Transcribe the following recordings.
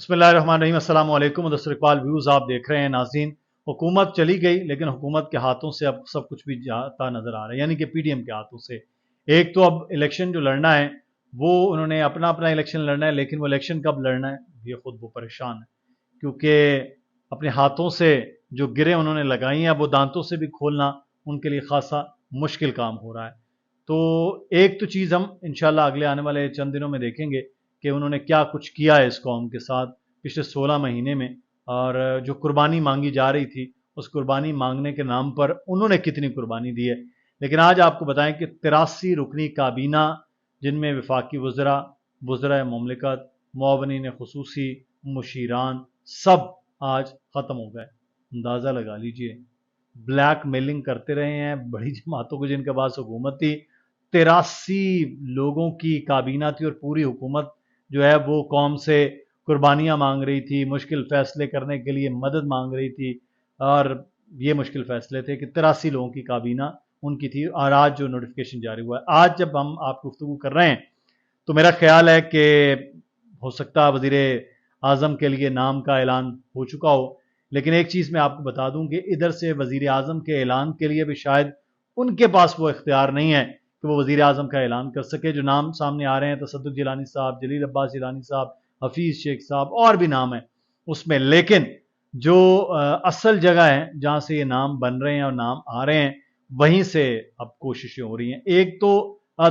बिस्मिल्लाहिर्रहमानिर्रहीम। अस्सलाम वालेकुम। मुदस्सिर इकबाल व्यूज़ आप देख रहे हैं। नाज़रीन, हुकूमत चली गई लेकिन हुकूमत के हाथों से अब सब कुछ भी जाता नज़र आ रहा है, यानी कि पीडीएम के हाथों से। एक तो अब इलेक्शन जो लड़ना है वो उन्होंने अपना अपना इलेक्शन लड़ना है, लेकिन वो इलेक्शन कब लड़ना है ये खुद वो परेशान है, क्योंकि अपने हाथों से जो गिरें उन्होंने लगाई हैं, वो दांतों से भी खोलना उनके लिए खासा मुश्किल काम हो रहा है। तो एक तो चीज़ हम इंशाल्लाह अगले आने वाले चंद दिनों में देखेंगे कि उन्होंने क्या कुछ किया है इस कौम के साथ पिछले 16 महीने में, और जो कुर्बानी मांगी जा रही थी उस कुर्बानी मांगने के नाम पर उन्होंने कितनी कुर्बानी दी है। लेकिन आज आपको बताएं कि 83 रुकनी काबीना, जिनमें वफाकी वज़रा, वज़रा मुमलिकत, मुआवनीन खुसूसी, मुशीरान, सब आज ख़त्म हो गए। अंदाज़ा लगा लीजिए, ब्लैक मेलिंग करते रहे हैं बड़ी जमातों को जिनके पास हुकूमत थी। 83 लोगों की काबीना थी और पूरी हुकूमत जो है वो कौम से कुर्बानियाँ मांग रही थी, मुश्किल फ़ैसले करने के लिए मदद मांग रही थी। और ये मुश्किल फ़ैसले थे कि 83 लोगों की काबीना उनकी थी। और आज जो नोटिफिकेशन जारी हुआ है, आज जब हम आप गुफ्तगू कर रहे हैं तो मेरा ख्याल है कि हो सकता है वज़ीर आज़म के लिए नाम का ऐलान हो चुका हो। लेकिन एक चीज़ मैं आपको बता दूं कि इधर से वज़ीर आज़म के ऐलान के लिए भी शायद उनके पास वो इख्तियार नहीं है कि वो वज़ीर आज़म का ऐलान कर सके। जो नाम सामने आ रहे हैं, तसद्दुक़ जिलानी साहब, जलील अब्बास जिलानी साहब, हफीज़ शेख साहब, और भी नाम है उसमें, लेकिन जो असल जगह है जहाँ से ये नाम बन रहे हैं और नाम आ रहे हैं, वहीं से अब कोशिशें हो रही हैं। एक तो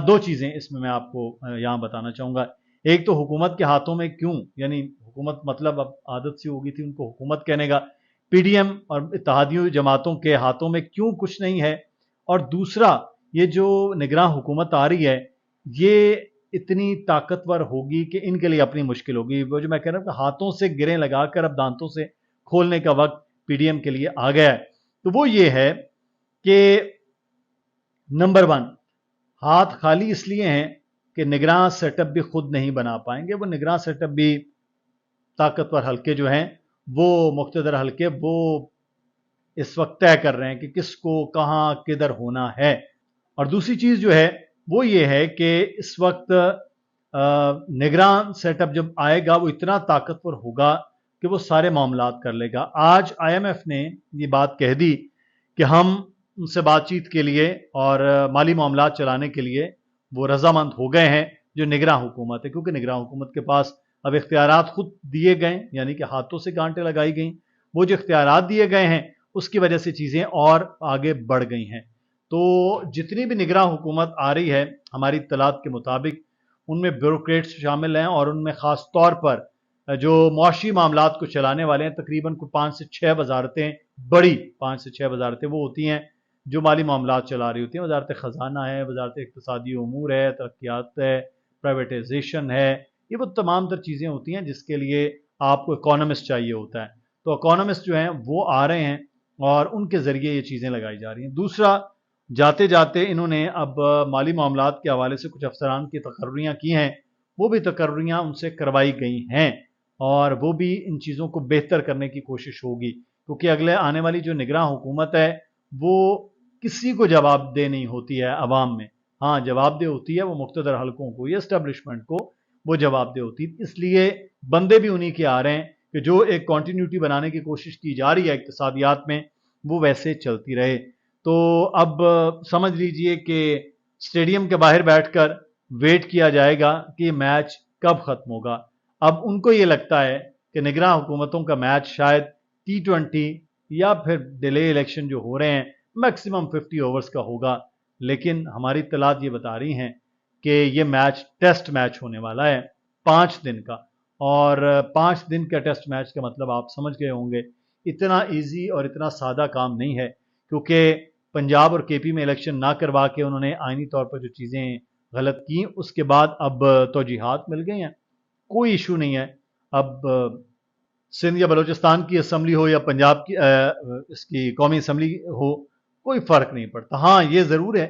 दो चीज़ें इसमें मैं आपको यहाँ बताना चाहूँगा। एक तो हुकूमत के हाथों में क्यों, यानी हुकूमत मतलब अब आदत सी हो गई थी उनको हुकूमत कहने का, पीडीएम और इत्तेहादियों जमातों के हाथों में क्यों कुछ नहीं है। और दूसरा, ये जो निगरान हुकूमत आ रही है ये इतनी ताकतवर होगी कि इनके लिए अपनी मुश्किल होगी। वो जो मैं कह रहा हूँ हाथों से गिरें लगाकर अब दांतों से खोलने का वक्त पीडीएम के लिए आ गया है। तो वो ये है कि नंबर वन, हाथ खाली इसलिए हैं कि निगरान सेटअप भी खुद नहीं बना पाएंगे। वो निगरान सेटअप भी ताकतवर हल्के जो हैं, वो मुख्तदर हल्के, वो इस वक्त तय कर रहे हैं कि किसको कहाँ किधर होना है। और दूसरी चीज़ जो है वो ये है कि इस वक्त निगरान सेटअप जब आएगा वो इतना ताकतवर होगा कि वो सारे मामलात कर लेगा। आज आईएमएफ ने ये बात कह दी कि हम उनसे बातचीत के लिए और माली मामलात चलाने के लिए वो रजामंद हो गए हैं जो निगरान हुकूमत है, क्योंकि निगरान हुकूमत के पास अब इख्तियारात खुद दिए गए, यानी कि हाथों से गांठें लगाई गई। वो जो इख्तियारात दिए गए हैं उसकी वजह से चीज़ें और आगे बढ़ गई हैं। तो जितनी भी निगरान हुकूमत आ रही है हमारी इत्तलात के मुताबिक, उनमें ब्यूरोक्रेट्स शामिल हैं, और उनमें ख़ास तौर पर जो मुआशी मामलात को चलाने वाले हैं, तकरीबन 5 से 6 वजारतें, बड़ी 5 से 6 वजारतें वो होती हैं जो माली मामलात चला रही होती हैं। वजारत ख़जाना है, वजारत इक़्तिसादी उमूर है, तरक्यात है, प्राइवेटाइजेशन है, ये वो तमाम तर चीज़ें होती हैं जिसके लिए आपको इकोनॉमिस्ट चाहिए होता है। तो इकोनॉमिस्ट जो हैं वो आ रहे हैं और उनके ज़रिए ये चीज़ें लगाई जा रही हैं। दूसरा, जाते जाते इन्होंने अब माली मामलात के हवाले से कुछ अफसरान की तकर्रियाँ की हैं, वो भी तकर्रियाँ उनसे करवाई गई हैं, और वो भी इन चीज़ों को बेहतर करने की कोशिश होगी, क्योंकि अगले आने वाली जो निगरान हुकूमत है वो किसी को जवाबदेह नहीं होती है अवाम में। हाँ, जवाबदेह होती है वो मुख्तदर हलकों को, ये एस्टेब्लिशमेंट को वो जवाबदेह होती है। इसलिए बंदे भी उन्हीं के आ रहे हैं कि जो एक कॉन्टीन्यूटी बनाने की कोशिश की जा रही है इक़्तिसादियात में, वो वैसे चलती रहे। तो अब समझ लीजिए कि स्टेडियम के बाहर बैठकर वेट किया जाएगा कि मैच कब ख़त्म होगा। अब उनको ये लगता है कि निगरान हुकूमतों का मैच शायद T20 या फिर डिले इलेक्शन जो हो रहे हैं मैक्सिमम 50 ओवर्स का होगा। लेकिन हमारी इत्तलात ये बता रही हैं कि ये मैच टेस्ट मैच होने वाला है 5 दिन का, और 5 दिन का टेस्ट मैच का मतलब आप समझ गए होंगे इतना ईजी और इतना सादा काम नहीं है, क्योंकि पंजाब और केपी में इलेक्शन ना करवा के उन्होंने आइनी तौर पर जो चीज़ें गलत की उसके बाद अब तौजीहात मिल गई हैं, कोई इशू नहीं है। अब सिंध या बलूचिस्तान की असम्बली हो या पंजाब की इसकी कौमी असम्बली हो, कोई फ़र्क नहीं पड़ता। हाँ, ये ज़रूर है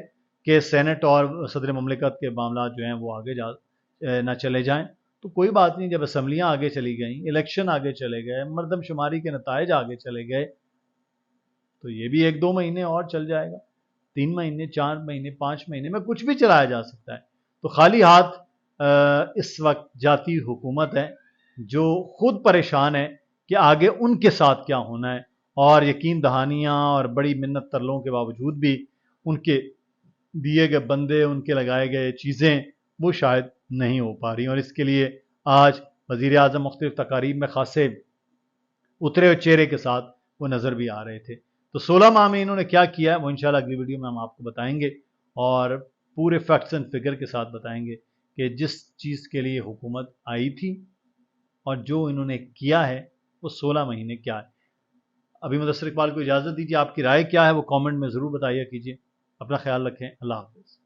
कि सेनेट और सदर ममलिकत के मामला जो हैं वो आगे ना चले जाएं, तो कोई बात नहीं। जब असम्बलियाँ आगे चली गई, इलेक्शन आगे चले गए, मरदमशुमारी के नताइज आगे चले गए, तो ये भी 1-2 महीने और चल जाएगा। 3 महीने, 4 महीने, 5 महीने में कुछ भी चलाया जा सकता है। तो खाली हाथ इस वक्त जाती हुकूमत है, جو خود پریشان ہے کہ آگے ان کے ساتھ کیا ہونا ہے، اور یقین دہانیاں اور بڑی منت ترلوں کے باوجود بھی ان کے دیے گئے بندے، ان کے لگائے گئے چیزیں وہ شاید نہیں ہو پا رہی، اور اس کے لیے آج وزیر اعظم مختلف تقاریب میں خاصے اترے ہوئے چہرے کے ساتھ وہ نظر بھی آ رہے تھے۔ تو 16 ماہ میں انہوں نے کیا کیا ہے وہ انشاءاللہ اگلی ویڈیو میں ہم آپ کو بتائیں گے، اور پورے فیکٹس اینڈ فگر کے ساتھ بتائیں گے کہ جس چیز کے لیے حکومت آئی تھی اور جو انہوں نے کیا ہے وہ 16 مہینے کیا ہے۔ ابھی مدثر اقبال کو اجازت دیجیے، آپ کی رائے کیا ہے وہ کامنٹ میں ضرور بتائیے کیجیے۔ اپنا خیال رکھیں، اللہ حافظ۔